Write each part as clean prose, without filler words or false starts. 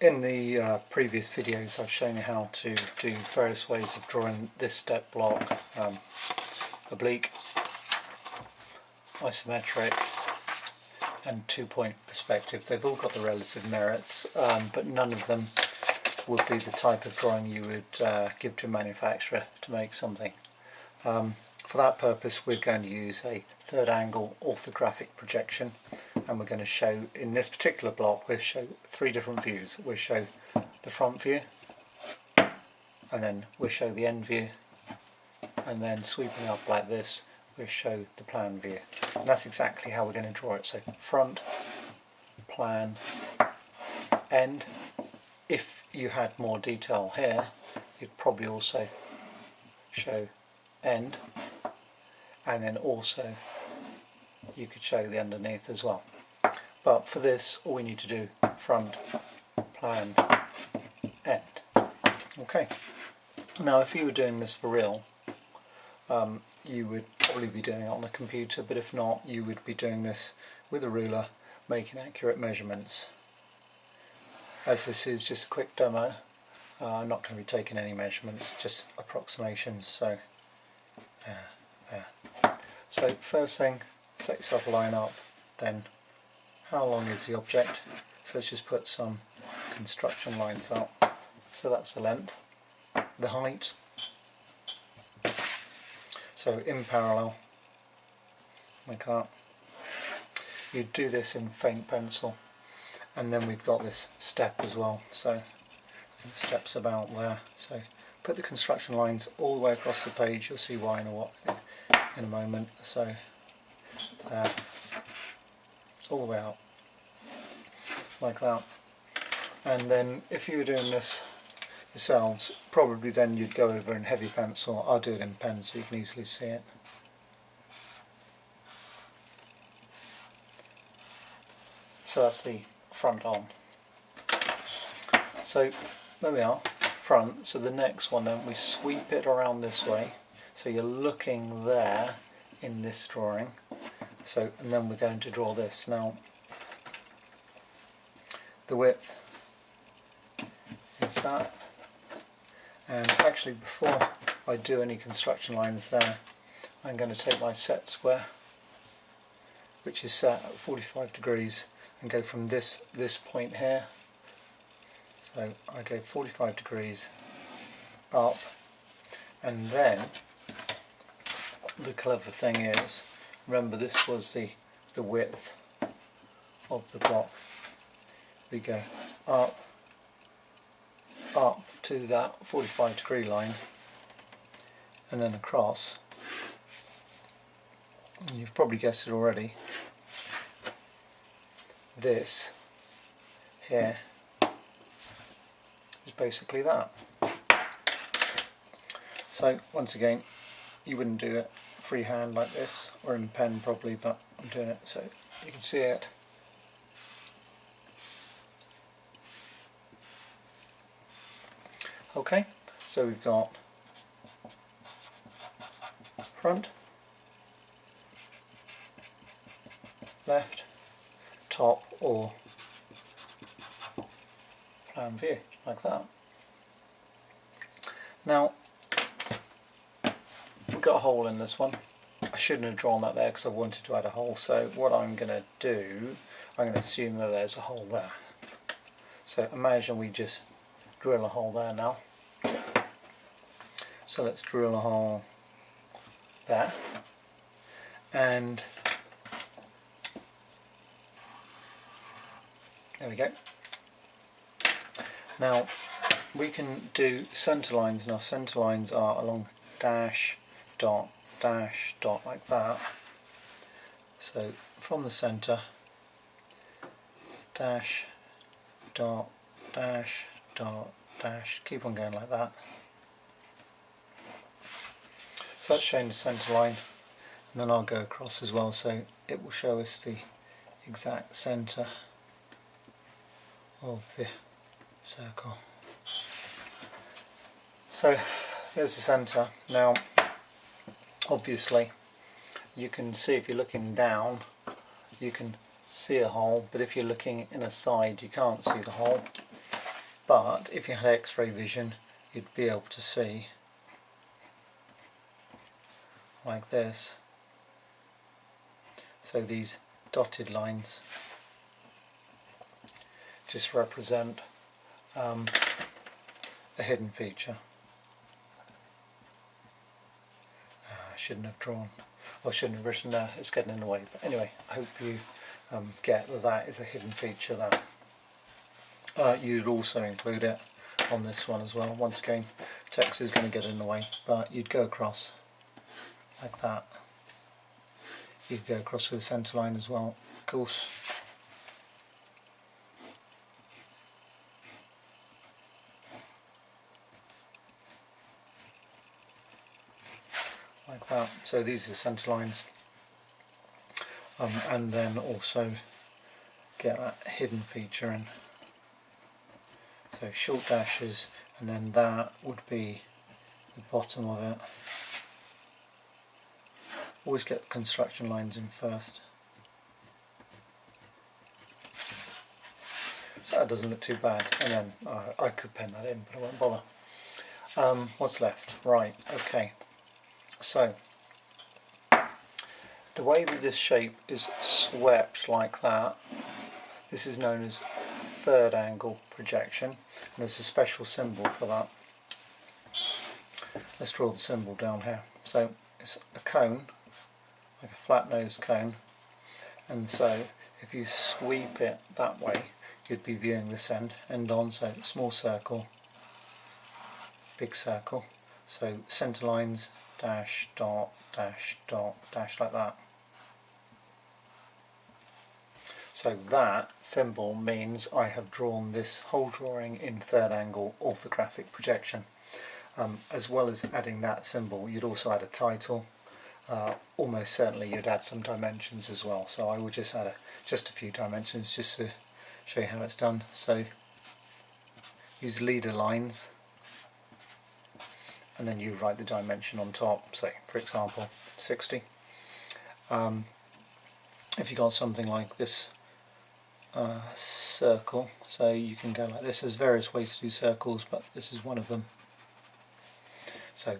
In the previous videos I've shown you how to do various ways of drawing this step block, oblique, isometric and 2-point perspective. They've all got the relative merits, but none of them would be the type of drawing you would give to a manufacturer to make something. For that purpose we're going to use a third angle orthographic projection, and we're going to show, in this particular block, we'll show 3 different views. We'll show the front view, and then we'll show the end view, and then sweeping up like this we'll show the plan view. And that's exactly how we're going to draw it. So front, plan, end. If you had more detail here, you'd probably also show end, and then also you could show the underneath as well. But for this, all we need to do, front, plan, end. Okay. Now if you were doing this for real, you would probably be doing it on a computer, but if not, you would be doing this with a ruler, making accurate measurements. As this is just a quick demo, I'm not going to be taking any measurements, just approximations. So there. So first thing, set yourself a line up, then how long is the object? So let's just put some construction lines up. So that's the length, the height. So in parallel, like that. You do this in faint pencil, and then we've got this step as well. So the step's about there. So put the construction lines all the way across the page. You'll see why in a moment. So there, all the way up, like that. And then if you were doing this yourselves, probably then you'd go over in heavy pencil. I'll do it in pen so you can easily see it. So that's the front on. So there we are, front. So the next one, then we sweep it around this way, so you're looking there in this drawing. So, and then we're going to draw this. Now the width is that, and actually before I do any construction lines there, I'm going to take my set square, which is set at 45 degrees, and go from this point here. So I go 45 degrees up, and then the clever thing is, remember this was the width of the block. We go up to that 45 degree line, and then across. And you've probably guessed it already. This here is basically that. So once again, you wouldn't do it freehand like this or in pen probably, but I'm doing it so you can see it. Okay, so we've got front, left, top or plan view, like that. Now we've got a hole in this one. I shouldn't have drawn that there because I wanted to add a hole, so what I'm going to do, I'm going to assume that there's a hole there. So imagine we just drill a hole there now. So let's drill a hole there, and there we go. Now we can do centre lines. Now centre lines are along dash, dot, like that. So from the centre, dash, dot, dash, dot, dash, keep on going like that. So that's showing the centre line, and then I'll go across as well, so it will show us the exact centre of the circle. So there's the centre. Now obviously you can see, if you're looking down you can see a hole, but if you're looking in a side you can't see the hole. but if you had X-ray vision you'd be able to see like this. So these dotted lines just represent a hidden feature. I shouldn't have drawn, or shouldn't have written that, it's getting in the way. But anyway, I hope you get that that is a hidden feature there. You'd also include it on this one as well. Once again, text is going to get in the way, but you'd go across like that. You'd go across with a centre line as well, of course. Like that. So these are centre lines, and then also get that hidden feature in. So short dashes, and then that would be the bottom of it. Always get construction lines in first. So that doesn't look too bad, and then I could pen that in, but I won't bother. What's left? Right, okay. So the way that this shape is swept like that, this is known as third angle projection, and there's a special symbol for that. Let's draw the symbol down here. So it's a cone, like a flat-nosed cone, and so if you sweep it that way you'd be viewing this end on, so small circle, big circle, so centre lines, dash, dot, dash, dot, dash, like that. So that symbol means I have drawn this whole drawing in third angle orthographic projection. As well as adding that symbol, you'd also add a title. Almost certainly you'd add some dimensions as well, so I will just add just a few dimensions just to show you how it's done. So use leader lines, and then you write the dimension on top, say for example 60. If you got something like this circle, so you can go like this. There's various ways to do circles, but this is one of them. So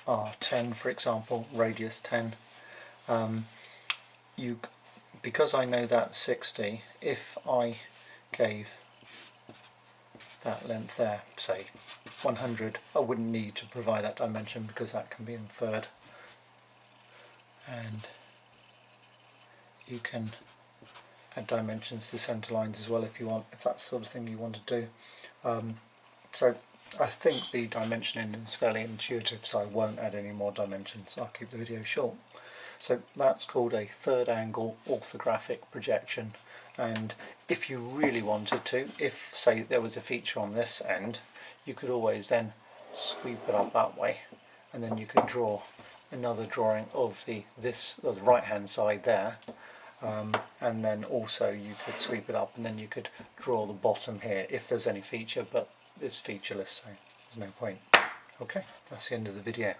R10 for example, radius 10. Because I know that's 60, if I gave that length there, say 100, I wouldn't need to provide that dimension because that can be inferred. And you can add dimensions to centre lines as well if you want, if that's the sort of thing you want to do. So I think the dimensioning is fairly intuitive, so I won't add any more dimensions. I'll keep the video short. So that's called a third angle orthographic projection, and if you really wanted to, if say there was a feature on this end, you could always then sweep it up that way, and then you could draw another drawing of the right hand side there, and then also you could sweep it up and then you could draw the bottom here if there's any feature, but it's featureless, so there's no point. Okay, that's the end of the video.